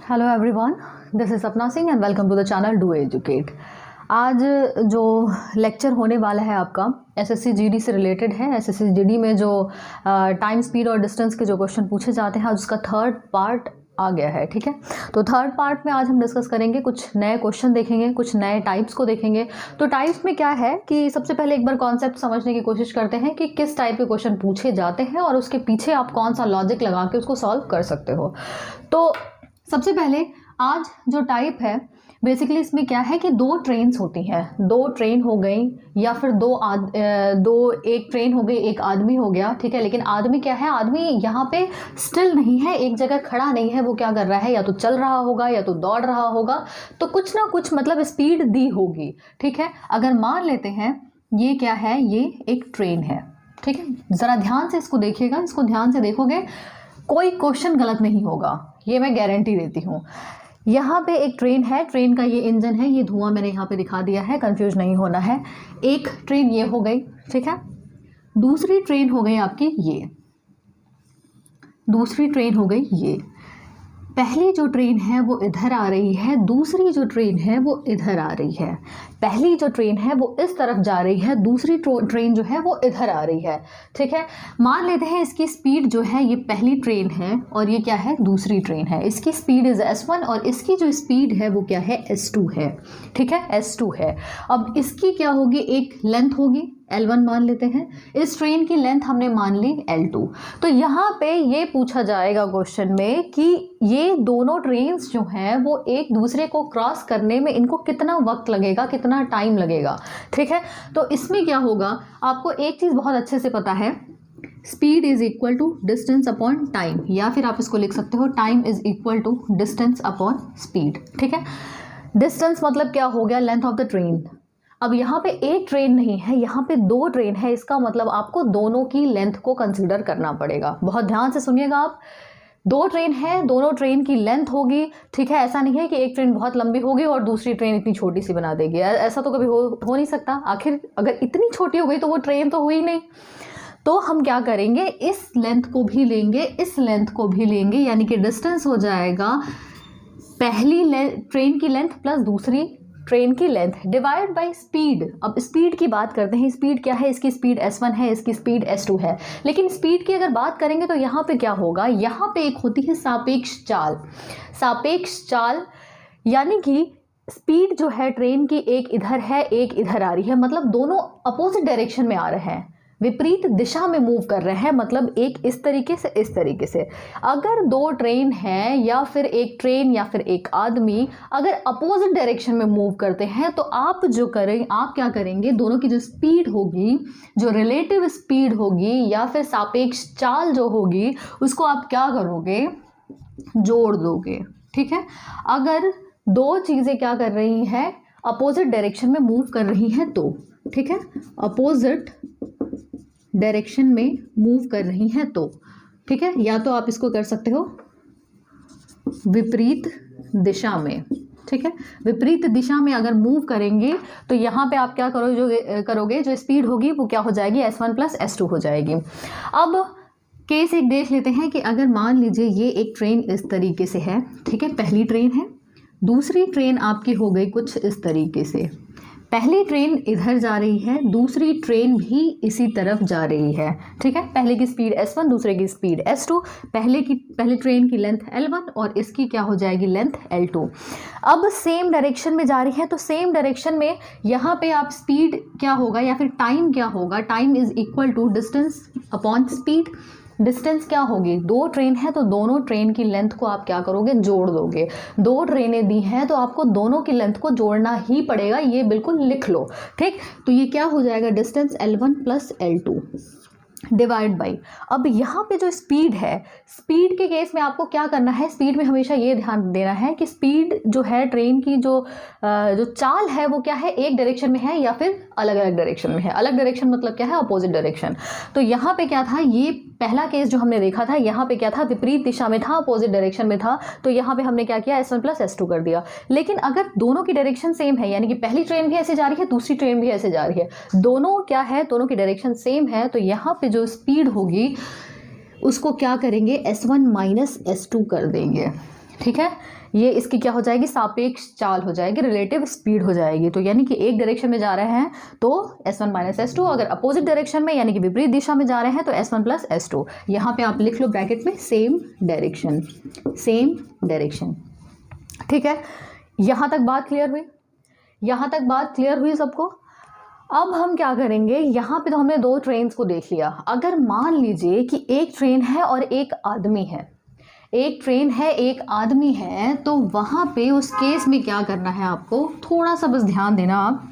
Hello everyone, this is Sapna Singh and welcome to the channel do educate. आज जो lecture होने वाला है आपका एसएससी जीडी से रिलेटेड है। एसएससी जीडी में जो टाइम, स्पीड और डिस्टेंस के जो क्वेश्चन पूछे जाते हैं, आज उसका थर्ड पार्ट आ गया है। ठीक है, तो थर्ड पार्ट में आज हम डिस्कस करेंगे, कुछ नए क्वेश्चन देखेंगे, कुछ नए टाइप्स को देखेंगे। तो टाइप्स में क्या है कि सबसे पहले एक बार कॉन्सेप्ट समझने की कोशिश करते हैं कि किस टाइप के क्वेश्चन पूछे जाते हैं और उसके पीछे आप कौन सा लॉजिक लगा के उसको सॉल्व कर सकते हो। तो सबसे पहले आज जो टाइप है, बेसिकली इसमें क्या है कि दो ट्रेन्स होती हैं, दो ट्रेन हो गई या फिर एक ट्रेन हो गई, एक आदमी हो गया। ठीक है, लेकिन आदमी क्या है, आदमी यहाँ पे स्टिल नहीं है, एक जगह खड़ा नहीं है, वो क्या कर रहा है, या तो चल रहा होगा या तो दौड़ रहा होगा, तो कुछ ना कुछ मतलब स्पीड दी होगी। ठीक है, अगर मान लेते हैं ये क्या है, ये एक ट्रेन है। ठीक है, ज़रा ध्यान से इसको देखिएगा, इसको ध्यान से देखोगे कोई क्वेश्चन गलत नहीं होगा, ये मैं गारंटी देती हूँ। यहाँ पे एक ट्रेन है, ट्रेन का ये इंजन है, ये धुआं मैंने यहाँ पे दिखा दिया है, कंफ्यूज नहीं होना है। एक ट्रेन ये हो गई, ठीक है, दूसरी ट्रेन हो गई आपकी ये, दूसरी ट्रेन हो गई ये। पहली जो ट्रेन है वो इधर आ रही है, दूसरी जो ट्रेन है वो इधर आ रही है। पहली जो ट्रेन है वो इस तरफ जा रही है, दूसरी ट्रेन जो है वो इधर आ रही है। ठीक है, मान लेते हैं इसकी स्पीड जो है, ये पहली ट्रेन है और ये क्या है, दूसरी ट्रेन है। इसकी स्पीड इज़ S1 और इसकी जो स्पीड है वो क्या है, S2 है। ठीक है, S2 है। अब इसकी क्या होगी, एक लेंथ होगी L1 मान लेते हैं, इस ट्रेन की लेंथ हमने मान ली L2। तो यहाँ पे ये पूछा जाएगा क्वेश्चन में कि ये दोनों ट्रेन्स जो हैं वो एक दूसरे को क्रॉस करने में इनको कितना वक्त लगेगा, कितना टाइम लगेगा। ठीक है, तो इसमें क्या होगा, आपको एक चीज़ बहुत अच्छे से पता है, speed is equal to distance upon time, या फिर आप इसको लिख सकते हो time is equal to distance upon speed. ठीक है, डिस्टेंस मतलब क्या हो गया, लेंथ ऑफ द ट्रेन। अब यहाँ पे एक ट्रेन नहीं है, यहाँ पे दो ट्रेन है, इसका मतलब आपको दोनों की लेंथ को कंसीडर करना पड़ेगा। बहुत ध्यान से सुनिएगा आप, दो ट्रेन है, दोनों ट्रेन की लेंथ होगी। ठीक है, ऐसा नहीं है कि एक ट्रेन बहुत लंबी होगी और दूसरी ट्रेन इतनी छोटी सी बना देगी, ऐसा तो कभी हो नहीं सकता। आखिर अगर इतनी छोटी हो गई तो वो ट्रेन तो हुई नहीं। तो हम क्या करेंगे, इस लेंथ को भी लेंगे, इस लेंथ को भी लेंगे, यानी कि डिस्टेंस हो जाएगा पहली ट्रेन की लेंथ प्लस दूसरी ट्रेन की लेंथ डिवाइड बाय स्पीड। अब स्पीड की बात करते हैं, स्पीड क्या है, इसकी स्पीड S1 है, इसकी स्पीड S2 है। लेकिन स्पीड की अगर बात करेंगे तो यहाँ पे क्या होगा, यहाँ पे एक होती है सापेक्ष चाल। सापेक्ष चाल यानी कि स्पीड जो है ट्रेन की, एक इधर है एक इधर आ रही है, मतलब दोनों अपोजिट डायरेक्शन में आ रहे हैं, विपरीत दिशा में मूव कर रहे हैं, मतलब एक इस तरीके से इस तरीके से। अगर दो ट्रेन हैं या फिर एक ट्रेन या फिर एक आदमी अगर अपोजिट डायरेक्शन में मूव करते हैं तो आप जो करें, आप क्या करेंगे, दोनों की जो स्पीड होगी, जो रिलेटिव स्पीड होगी या फिर सापेक्ष चाल जो होगी, उसको आप क्या करोगे, जोड़ दोगे। ठीक है, अगर दो चीज़ें क्या कर रही हैं, अपोजिट डायरेक्शन में मूव कर रही हैं तो, ठीक है, अपोजिट डायरेक्शन में मूव कर रही हैं तो, ठीक है, या तो आप इसको कर सकते हो विपरीत दिशा में। ठीक है, विपरीत दिशा में अगर मूव करेंगे तो यहाँ पे आप क्या करोगे, जो स्पीड होगी वो क्या हो जाएगी, S1 प्लस S2 हो जाएगी। अब केस एक देख लेते हैं कि अगर मान लीजिए ये एक ट्रेन इस तरीके से है, ठीक है, पहली ट्रेन है, दूसरी ट्रेन आपकी हो गई कुछ इस तरीके से। पहली ट्रेन इधर जा रही है, दूसरी ट्रेन भी इसी तरफ जा रही है। ठीक है, पहले की स्पीड S1, दूसरे की स्पीड S2, पहले ट्रेन की लेंथ L1 और इसकी क्या हो जाएगी, लेंथ L2। अब सेम डायरेक्शन में जा रही है, तो सेम डायरेक्शन में यहाँ पे आप स्पीड क्या होगा या फिर टाइम क्या होगा, time is equal to distance upon speed. Distance क्या होगी, दो ट्रेन है तो दोनों ट्रेन की लेंथ को आप क्या करोगे, जोड़ दोगे। दो ट्रेनें दी हैं तो आपको दोनों की लेंथ को जोड़ना ही पड़ेगा, ये बिल्कुल लिख लो। ठीक, तो ये क्या हो जाएगा, distance L1 plus L2 divide by. अब यहाँ पे जो स्पीड है, स्पीड के केस में आपको क्या करना है, स्पीड में हमेशा ये ध्यान देना है कि स्पीड जो है ट्रेन की जो चाल है वो क्या है, एक डायरेक्शन में है या फिर अलग अलग डायरेक्शन में है। अलग डायरेक्शन मतलब क्या है, अपोजिट डायरेक्शन। तो यहाँ पे क्या था, ये पहला केस जो हमने देखा था, यहाँ पे क्या था, विपरीत दिशा में था, अपोजिट डायरेक्शन में था, तो यहाँ पे हमने क्या किया, S1 प्लस S2 कर दिया। लेकिन अगर दोनों की डायरेक्शन सेम है, यानी कि पहली ट्रेन भी ऐसे जा रही है, दूसरी ट्रेन भी ऐसे जा रही है, दोनों क्या है, दोनों की डायरेक्शन सेम है, तो यहाँ पे जो स्पीड होगी उसको क्या करेंगे, S1 माइनस S2 कर देंगे। ठीक है, ये इसकी क्या हो जाएगी, सापेक्ष चाल हो जाएगी, रिलेटिव स्पीड हो जाएगी। तो यानी कि एक डायरेक्शन में जा रहे हैं तो S1 माइनस S2, अगर अपोजिट डायरेक्शन में यानी कि विपरीत दिशा में जा रहे हैं तो S1 प्लस S2। यहाँ पे आप लिख लो ब्रैकेट में सेम डायरेक्शन, सेम डायरेक्शन। ठीक है, यहाँ तक बात क्लियर हुई, यहाँ तक बात क्लियर हुई सबको। अब हम क्या करेंगे, यहाँ पे तो हमने दो ट्रेन्स को देख लिया। अगर मान लीजिए कि एक ट्रेन है और एक आदमी है, एक ट्रेन है एक आदमी है, तो वहाँ पे उस केस में क्या करना है आपको, थोड़ा सा बस ध्यान देना, आप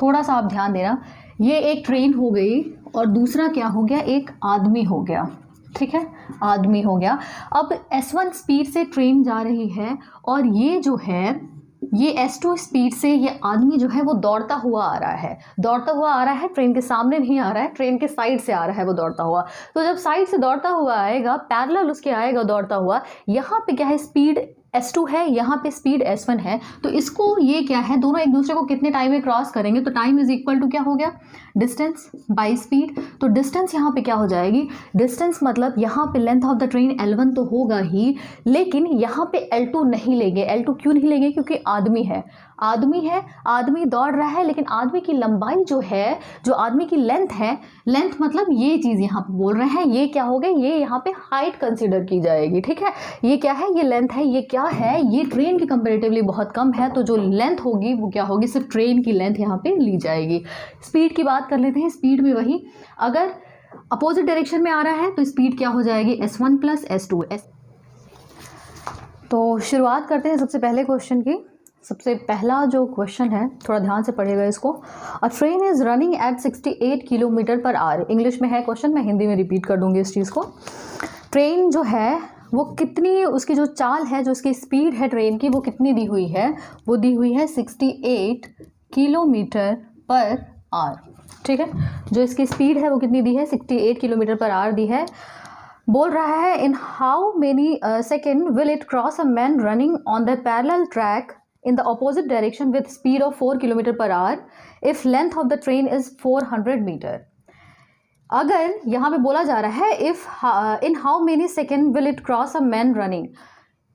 थोड़ा सा आप ध्यान देना। ये एक ट्रेन हो गई और दूसरा क्या हो गया, एक आदमी हो गया। ठीक है, आदमी हो गया। अब S1 स्पीड से ट्रेन जा रही है और ये जो है ये S2 स्पीड से ये आदमी जो है वो दौड़ता हुआ आ रहा है, दौड़ता हुआ आ रहा है, ट्रेन के सामने नहीं आ रहा है, ट्रेन के साइड से आ रहा है वो दौड़ता हुआ। तो जब साइड से दौड़ता हुआ आएगा, पैरेलल उसके आएगा दौड़ता हुआ, यहाँ पे क्या है, स्पीड S2 है, यहाँ पे स्पीड S1 है। तो इसको ये क्या है, दोनों एक दूसरे को कितने टाइम में क्रॉस करेंगे, तो टाइम इज इक्वल टू क्या हो गया, डिस्टेंस बाई स्पीड। तो डिस्टेंस यहाँ पे क्या हो जाएगी, डिस्टेंस मतलब यहाँ पे length of the train L1 तो होगा ही, लेकिन यहाँ पे L2 नहीं लेंगे। L2 क्यों नहीं लेंगे, क्योंकि आदमी है, आदमी है, आदमी दौड़ रहा है, लेकिन आदमी की लंबाई जो है, जो आदमी की लेंथ है, लेंथ मतलब ये चीज़ यहाँ पे बोल रहे हैं, ये क्या हो गई, ये यहाँ पे हाइट कंसीडर की जाएगी। ठीक है, ये क्या है, ये लेंथ है, ये क्या है, ये ट्रेन की कंपेरेटिवली बहुत कम है, तो जो लेंथ होगी वो क्या होगी, सिर्फ ट्रेन की लेंथ यहाँ पे ली जाएगी। स्पीड की बात कर लेते हैं, स्पीड में वही, अगर अपोजिट डायरेक्शन में आ रहा है तो स्पीड क्या हो जाएगी, S1 प्लस S2। तो शुरुआत करते हैं सबसे पहले क्वेश्चन की। सबसे पहला जो क्वेश्चन है, थोड़ा ध्यान से पढ़िएगा इसको। अ train is running at 68 kilometre per our. English में है क्वेश्चन, मैं हिंदी में रिपीट कर दूंगी इस चीज़ को। ट्रेन जो है वो कितनी, उसकी जो चाल है, जो उसकी स्पीड है ट्रेन की, वो कितनी दी हुई है, वो दी हुई है 68 किलोमीटर पर आवर। ठीक है, जो इसकी स्पीड है वो कितनी दी है, 68 किलोमीटर पर आवर दी है। बोल रहा है in how many second will it cross a man running on the parallel track in the opposite direction with speed of 4 km per hour if length of the train is 400 meter। अगर यहाँ पे बोला जा रहा है if in how many second will it cross a man running,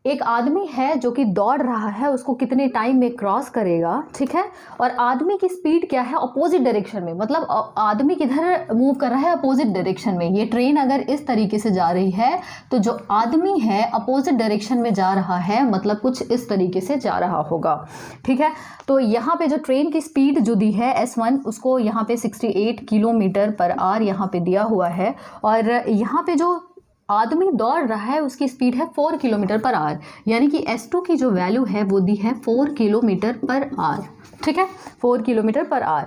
एक आदमी है जो कि दौड़ रहा है, उसको कितने टाइम में क्रॉस करेगा। ठीक है, और आदमी की स्पीड क्या है, अपोजिट डायरेक्शन में, मतलब आदमी किधर मूव कर रहा है, अपोजिट डायरेक्शन में। ये ट्रेन अगर इस तरीके से जा रही है तो जो आदमी है अपोजिट डायरेक्शन में जा रहा है, मतलब कुछ इस तरीके से जा रहा होगा। ठीक है, तो यहाँ पे जो ट्रेन की स्पीड जो दी है S1, उसको यहाँ पे 68 किलोमीटर पर आवर यहाँ पे दिया हुआ है, और यहाँ पे जो आदमी दौड़ रहा है उसकी स्पीड है 4 किलोमीटर पर आवर, यानी कि S2 की जो वैल्यू है वो दी है 4 किलोमीटर पर आवर। ठीक है, 4 किलोमीटर पर आवर।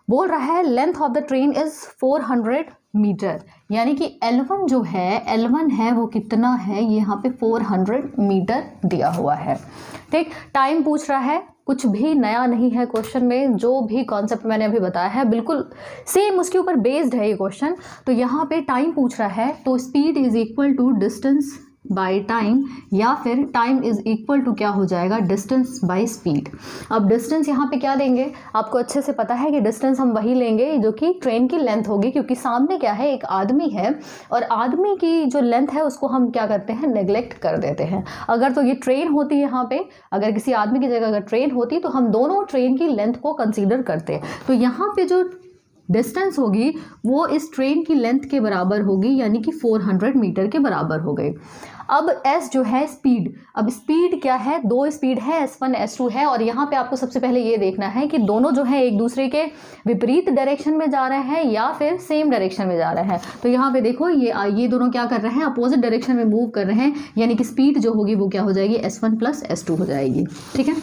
बोल रहा है length of the train is 400 meter, यानी कि L1 जो है, L1 है वो कितना है, ये यहाँ पे 400 मीटर दिया हुआ है। ठीक, टाइम पूछ रहा है, कुछ भी नया नहीं है क्वेश्चन में, जो भी कॉन्सेप्ट मैंने अभी बताया है बिल्कुल सेम उसके ऊपर बेस्ड है ये क्वेश्चन। तो यहाँ पे टाइम पूछ रहा है, तो speed is equal to distance by time, या फिर टाइम इज इक्वल टू क्या हो जाएगा, डिस्टेंस बाय स्पीड। अब डिस्टेंस यहाँ पे क्या लेंगे, आपको अच्छे से पता है कि डिस्टेंस हम वही लेंगे जो कि ट्रेन की लेंथ होगी, क्योंकि सामने क्या है, एक आदमी है, और आदमी की जो लेंथ है उसको हम क्या करते हैं, नेग्लेक्ट कर देते हैं। अगर तो ये ट्रेन होती यहाँ पे, अगर किसी आदमी की जगह अगर ट्रेन होती तो हम दोनों ट्रेन की लेंथ को कंसिडर करते। तो यहाँ पे जो डिस्टेंस होगी वो इस ट्रेन की लेंथ के बराबर होगी, यानी कि 400 मीटर के बराबर हो गई। अब S जो है स्पीड, अब स्पीड क्या है, दो स्पीड है, S1 S2 है, और यहाँ पे आपको सबसे पहले ये देखना है कि दोनों जो है एक दूसरे के विपरीत डायरेक्शन में जा रहे हैं या फिर सेम डायरेक्शन में जा रहे हैं। तो यहाँ पे देखो ये दोनों क्या कर रहे हैं, अपोजिट डायरेक्शन में मूव कर रहे हैं, यानी कि स्पीड जो होगी वो क्या हो जाएगी, S1 प्लस S2 हो जाएगी। ठीक है,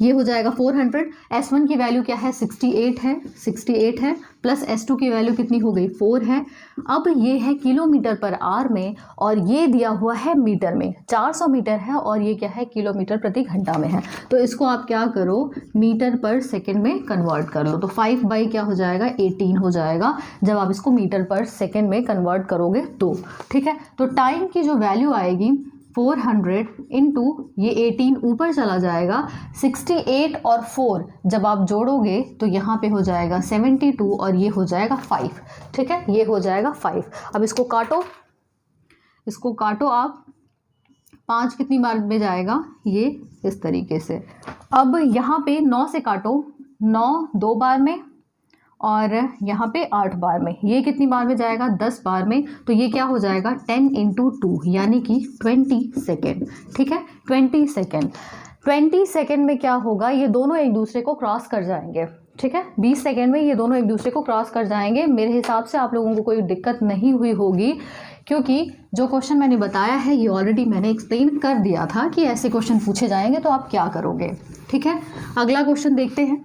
ये हो जाएगा 400। S1 की वैल्यू क्या है, 68 है, प्लस S2 की वैल्यू कितनी हो गई, 4 है। अब ये है किलोमीटर पर आवर में, और ये दिया हुआ है मीटर में, 400 मीटर है, और ये क्या है, किलोमीटर प्रति घंटा में है। तो इसको आप क्या करो, मीटर पर सेकेंड में कन्वर्ट कर लो। तो 5 बाई क्या हो जाएगा, 18 हो जाएगा, जब आप इसको मीटर पर सेकेंड में कन्वर्ट करोगे तो। ठीक है, तो टाइम की जो वैल्यू आएगी 400 इंटू ये 18 ऊपर चला जाएगा, 68 और 4 जब आप जोड़ोगे तो यहाँ पे हो जाएगा 72, और ये हो जाएगा 5। ठीक है, ये हो जाएगा 5। अब इसको काटो आप, 5 कितनी बार में जाएगा, ये इस तरीके से। अब यहाँ पे 9 से काटो, 9 2 बार में और यहाँ पे 8 बार में, ये कितनी बार में जाएगा, 10 बार में। तो ये क्या हो जाएगा 10 × 2 यानी कि 20 सेकेंड। ठीक है, 20 सेकेंड। 20 सेकेंड में क्या होगा, ये दोनों एक दूसरे को क्रॉस कर जाएंगे। ठीक है, 20 सेकेंड में ये दोनों एक दूसरे को क्रॉस कर जाएंगे। मेरे हिसाब से आप लोगों को कोई दिक्कत नहीं हुई होगी, क्योंकि जो क्वेश्चन मैंने बताया है ये ऑलरेडी मैंने एक्सप्लेन कर दिया था कि ऐसे क्वेश्चन पूछे जाएंगे तो आप क्या करोगे। ठीक है, अगला क्वेश्चन देखते हैं।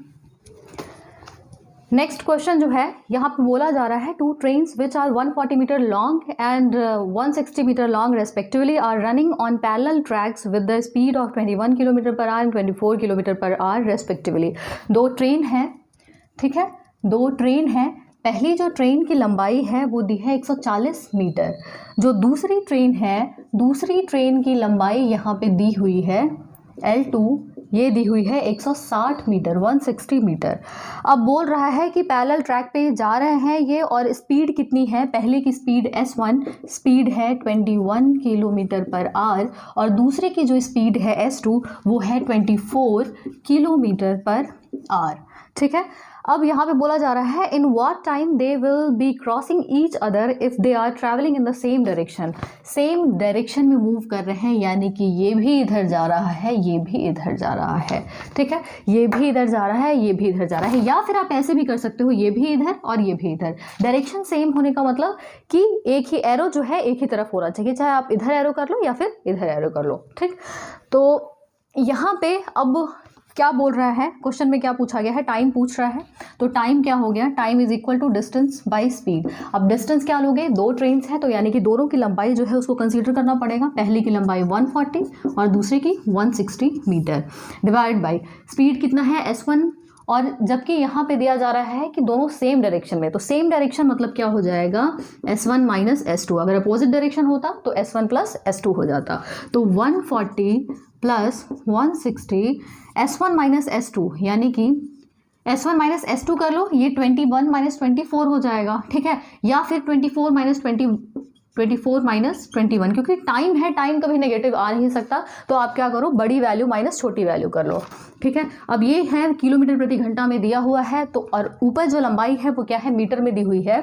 नेक्स्ट क्वेश्चन जो है यहाँ पे बोला जा रहा है, 2 trains which are 140 meter long and 160 meter long respectively are running on parallel tracks with the speed of 21 kilometer per hour and 24 kilometer per hour respectively. 2 train है, ठीक है, 2 ट्रेन है। पहली जो ट्रेन की लंबाई है वो दी है 140 मीटर। जो दूसरी ट्रेन है, दूसरी ट्रेन की लंबाई यहाँ पे दी हुई है L2, ये दी हुई है 160 मीटर, 160 मीटर। अब बोल रहा है कि पैरेलल ट्रैक पे जा रहे हैं ये, और स्पीड कितनी है, पहले की स्पीड S1 स्पीड है 21 किलोमीटर पर आवर और दूसरे की जो स्पीड है S2 वो है 24 किलोमीटर पर आवर। ठीक है, अब यहाँ पे बोला जा रहा है in what time they will be crossing each other if they are travelling in the same direction. Same direction में मूव कर रहे हैं, यानी कि ये भी इधर जा रहा है, ये भी इधर जा रहा है। ठीक है, ये भी इधर जा रहा है, ये भी इधर जा रहा है, या फिर आप ऐसे भी कर सकते हो, ये भी इधर और ये भी इधर। डायरेक्शन सेम होने का मतलब कि एक ही एरो जो है एक ही तरफ होना चाहिए, चाहे आप इधर एरो कर लो या फिर इधर एरो कर लो। ठीक, तो यहाँ पे अब क्या बोल रहा है, क्वेश्चन में क्या पूछा गया है, टाइम पूछ रहा है। तो टाइम क्या हो गया, time is equal to distance by speed. अब डिस्टेंस क्या लोगे, 2 ट्रेन्स है तो यानी कि दोनों की लंबाई जो है उसको कंसीडर करना पड़ेगा। पहली की लंबाई 140 और दूसरी की 160 मीटर, डिवाइड बाय स्पीड कितना है S1, और जबकि यहाँ पे दिया जा रहा है कि दोनों सेम डायरेक्शन में, तो सेम डायरेक्शन मतलब क्या हो जाएगा S1 माइनस S2। अगर अपोजिट डायरेक्शन होता तो S1 प्लस S2 हो जाता। तो 140 प्लस 160 S1 माइनस S2 यानी कि S1 माइनस S2 कर लो, ये 21 माइनस 24 हो जाएगा। ठीक है, या फिर 24 माइनस 21, क्योंकि टाइम है, टाइम कभी नेगेटिव आ नहीं सकता, तो आप क्या करो, बड़ी वैल्यू माइनस छोटी वैल्यू कर लो। ठीक है, अब ये है किलोमीटर प्रति घंटा में दिया हुआ है, तो और ऊपर जो लंबाई है वो क्या है, मीटर में दी हुई है,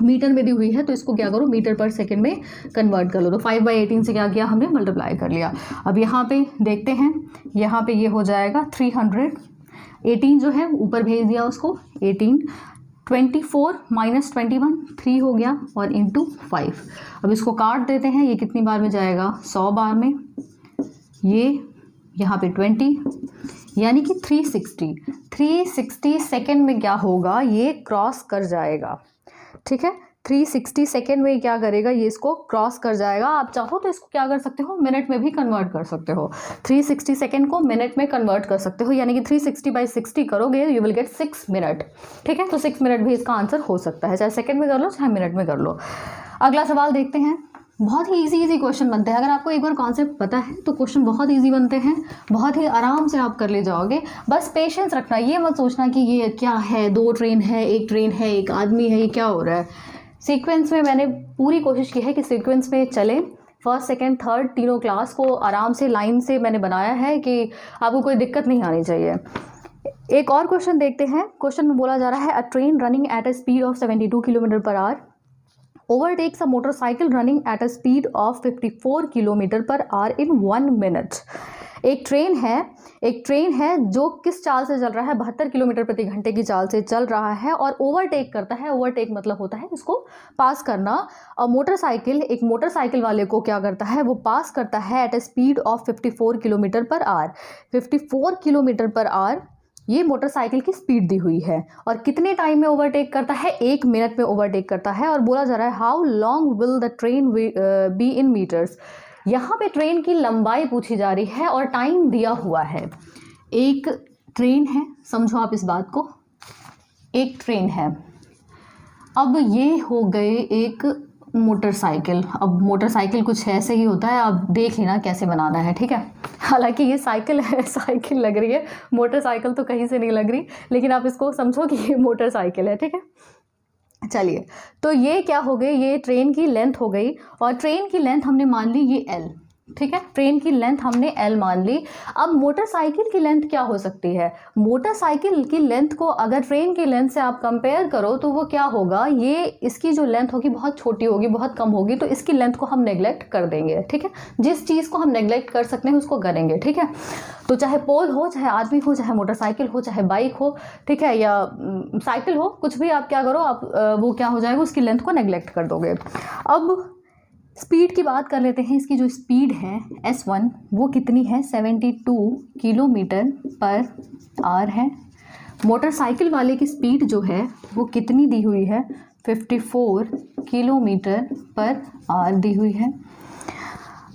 मीटर में दी हुई है, तो इसको क्या करो मीटर पर सेकंड में कन्वर्ट कर लो। तो 5/18 से क्या किया हमने, मल्टीप्लाई कर लिया। अब यहाँ पे देखते हैं, यहाँ पे ये हो जाएगा 318 जो है ऊपर भेज दिया उसको, 18 24 माइनस 21 3 हो गया और इंटू 5। अब इसको काट देते हैं, ये कितनी बार में जाएगा, 100 बार में, ये यहाँ पे 20 यानी कि 360 सेकेंड में क्या होगा, ये क्रॉस कर जाएगा। ठीक है, 360 सेकेंड में क्या करेगा, ये इसको क्रॉस कर जाएगा। आप चाहो तो इसको क्या कर सकते हो, मिनट में भी कन्वर्ट कर सकते हो। 360 सेकेंड को मिनट में कन्वर्ट कर सकते हो, यानी कि 360/60 करोगे, यू विल गेट 6 मिनट। ठीक है, तो 6 मिनट भी इसका आंसर हो सकता है, चाहे सेकेंड में कर लो चाहे मिनट में कर लो। अगला सवाल देखते हैं। बहुत ही इजी क्वेश्चन बनते हैं, अगर आपको एक बार कॉन्सेप्ट पता है तो क्वेश्चन बहुत इजी बनते हैं, बहुत ही आराम से आप कर ले जाओगे। बस पेशेंस रखना, ये मत सोचना कि ये क्या है, 2 ट्रेन है, एक ट्रेन है, एक आदमी है, ये क्या हो रहा है। सीक्वेंस में मैंने पूरी कोशिश की है कि सीक्वेंस में चले, फर्स्ट सेकंड थर्ड तीनों क्लास को आराम से लाइन से मैंने बनाया है कि आपको कोई दिक्कत नहीं आनी चाहिए। एक और क्वेश्चन देखते हैं। क्वेश्चन में बोला जा रहा है, अ train running at a speed of 72 kilometre per our overtakes a motorcycle running at a speed of 54 kilometer per our in 1 minute. एक ट्रेन है जो किस चाल से चल रहा है, 72 किलोमीटर प्रति घंटे की चाल से चल रहा है और ओवरटेक करता है। ओवरटेक मतलब होता है इसको पास करना। मोटरसाइकिल, एक मोटरसाइकिल वाले को क्या करता है, वो पास करता है at a speed of 54 kilometer per hour. 54 kilometer per hour ये मोटरसाइकिल की स्पीड दी हुई है, और कितने टाइम में ओवरटेक करता है, 1 मिनट में ओवरटेक करता है। और बोला जा रहा है how long will the train be in meters. यहाँ पे ट्रेन की लंबाई पूछी जा रही है और टाइम दिया हुआ है। एक ट्रेन है, समझो आप इस बात को, एक ट्रेन है। अब ये हो गए एक मोटरसाइकिल। अब मोटरसाइकिल कुछ ऐसे ही होता है, आप देख लेना कैसे बनाना है, ठीक है। हालांकि ये साइकिल है, साइकिल लग रही है, मोटरसाइकिल तो कहीं से नहीं लग रही, लेकिन आप इसको समझो कि ये मोटरसाइकिल है, ठीक है। चलिए, तो ये क्या हो गई, ये ट्रेन की लेंथ हो गई, और ट्रेन की लेंथ हमने मान ली ये L, ठीक है, ट्रेन की लेंथ हमने L मान ली। अब मोटरसाइकिल की लेंथ क्या हो सकती है? मोटरसाइकिल की लेंथ को अगर ट्रेन की लेंथ से आप कंपेयर करो तो वो क्या होगा, ये इसकी जो लेंथ होगी बहुत छोटी होगी, बहुत कम होगी, तो इसकी लेंथ को हम नेग्लेक्ट कर देंगे। ठीक है, जिस चीज़ को हम नेग्लेक्ट कर सकते हैं उसको करेंगे। ठीक है, तो चाहे पोल हो, चाहे आदमी हो, चाहे मोटरसाइकिल हो, चाहे बाइक हो, ठीक है, या साइकिल हो, कुछ भी आप क्या करो, आप वो क्या हो जाएगा, उसकी लेंथ को नेग्लेक्ट कर दोगे। अब स्पीड की बात कर लेते हैं। इसकी जो स्पीड है S1 वो कितनी है, 72 किलोमीटर पर आवर है। मोटरसाइकिल वाले की स्पीड जो है वो कितनी दी हुई है, 54 किलोमीटर पर आवर दी हुई है।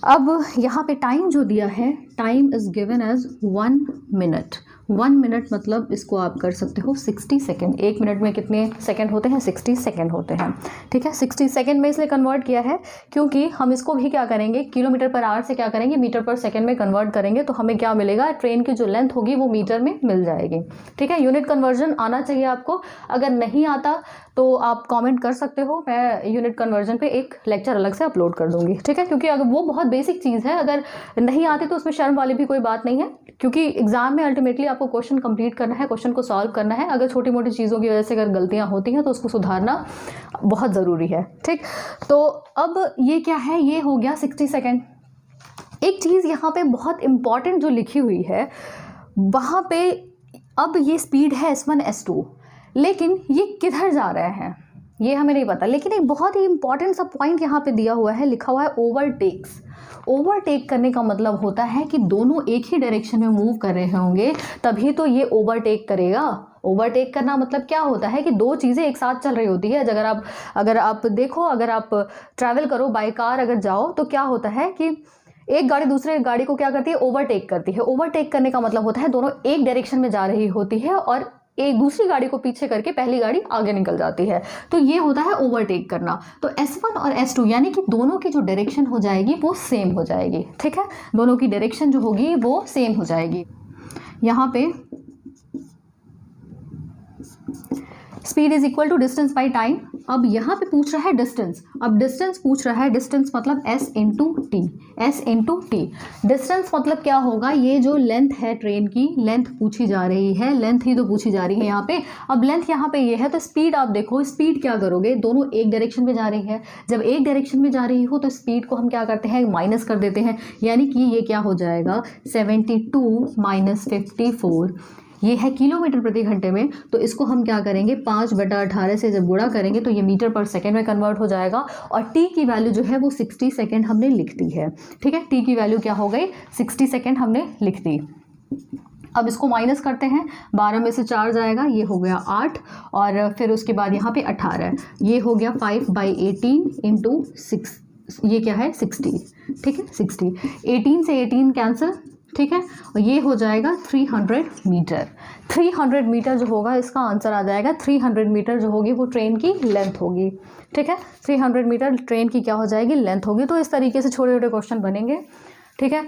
अब यहाँ पे टाइम जो दिया है, time is given as 1 minute. 1 minute मतलब इसको आप कर सकते हो 60 सेकेंड। 1 मिनट में कितने सेकेंड होते हैं, 60 सेकेंड होते हैं। ठीक है, 60 सेकेंड में इसलिए कन्वर्ट किया है क्योंकि हम इसको भी क्या करेंगे, किलोमीटर पर आवर से क्या करेंगे, मीटर पर सेकेंड में कन्वर्ट करेंगे, तो हमें क्या मिलेगा, ट्रेन की जो लेंथ होगी वो मीटर में मिल जाएगी। ठीक है, यूनिट कन्वर्जन आना चाहिए आपको। अगर नहीं आता तो आप कमेंट कर सकते हो, मैं यूनिट कन्वर्जन पे एक लेक्चर अलग से अपलोड कर दूंगी। ठीक है, क्योंकि अगर वो बहुत बेसिक चीज़ है, अगर नहीं आती तो उसमें शर्म वाली भी कोई बात नहीं है, क्योंकि एग्जाम में अल्टीमेटली आपको क्वेश्चन कंप्लीट करना है, क्वेश्चन को सॉल्व करना है। अगर छोटी मोटी चीज़ों की वजह से अगर गलतियाँ होती हैं तो उसको सुधारना बहुत ज़रूरी है। ठीक, तो अब ये क्या है, ये हो गया 60 सेकेंड। एक चीज़ यहाँ पे बहुत इंपॉर्टेंट जो लिखी हुई है वहाँ पे, अब ये स्पीड है S1 S2, लेकिन ये किधर जा रहे हैं ये हमें नहीं पता। लेकिन एक बहुत ही इंपॉर्टेंट सा पॉइंट यहाँ पे दिया हुआ है, लिखा हुआ है ओवरटेक्स। ओवरटेक करने का मतलब होता है कि दोनों एक ही डायरेक्शन में मूव कर रहे होंगे तभी तो ये ओवरटेक करेगा। ओवरटेक करना मतलब क्या होता है कि दो चीज़ें एक साथ चल रही होती है। अगर आप देखो, अगर आप ट्रैवल करो बाय कार अगर जाओ तो क्या होता है कि एक गाड़ी दूसरे गाड़ी को क्या करती है, ओवरटेक करती है। ओवरटेक करने का मतलब होता है दोनों एक डायरेक्शन में जा रही होती है और एक दूसरी गाड़ी को पीछे करके पहली गाड़ी आगे निकल जाती है, तो ये होता है ओवरटेक करना। तो S1 और S2 यानी कि दोनों की जो डायरेक्शन हो जाएगी वो सेम हो जाएगी। ठीक है, दोनों की डायरेक्शन जो होगी वो सेम हो जाएगी। यहाँ पे speed is equal to distance by time. अब यहाँ पे पूछ रहा है डिस्टेंस। अब डिस्टेंस पूछ रहा है, डिस्टेंस मतलब S into T. S into T, distance मतलब क्या होगा, ये जो लेंथ है ट्रेन की, लेंथ पूछी जा रही है, लेंथ ही तो पूछी जा रही है यहाँ पे। अब लेंथ यहाँ पे ये है, तो स्पीड आप देखो, स्पीड क्या करोगे, दोनों एक डायरेक्शन में जा रही है। जब एक डायरेक्शन में जा रही हो तो स्पीड को हम क्या करते हैं, माइनस कर देते हैं, यानी कि ये क्या हो जाएगा, 72 माइनस 54, ये है किलोमीटर प्रति घंटे में। तो इसको हम क्या करेंगे, 5/18 से जब गुणा करेंगे तो ये मीटर पर सेकेंड में कन्वर्ट हो जाएगा। और टी की वैल्यू जो है वो 60 सेकेंड हमने लिख दी है। ठीक है, टी की वैल्यू क्या हो गई, 60 सेकेंड हमने लिख दी। अब इसको माइनस करते हैं, 12 में से 4 जाएगा, ये हो गया 8, और फिर उसके बाद यहाँ पे 18, ये हो गया 5/18 इंटू 6, ये क्या है 60। ठीक है, 60, 18 से 18 कैंसिल। ठीक है, और ये हो जाएगा 300 मीटर। 300 मीटर जो होगा इसका आंसर आ जाएगा। 300 मीटर जो होगी वो ट्रेन की लेंथ होगी। ठीक है, 300 मीटर ट्रेन की क्या हो जाएगी, लेंथ होगी। तो इस तरीके से छोटे छोटे क्वेश्चन बनेंगे। ठीक है,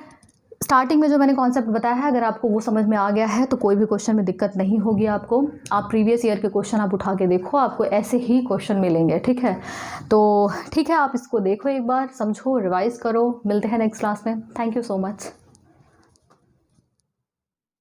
स्टार्टिंग में जो मैंने कॉन्सेप्ट बताया है, अगर आपको वो समझ में आ गया है तो कोई भी क्वेश्चन में दिक्कत नहीं होगी आपको। आप प्रीवियस ईयर के क्वेश्चन आप उठा के देखो, आपको ऐसे ही क्वेश्चन मिलेंगे। ठीक है, तो ठीक है, आप इसको देखो एक बार, समझो, रिवाइज करो। मिलते हैं नेक्स्ट क्लास में। Thank you so much.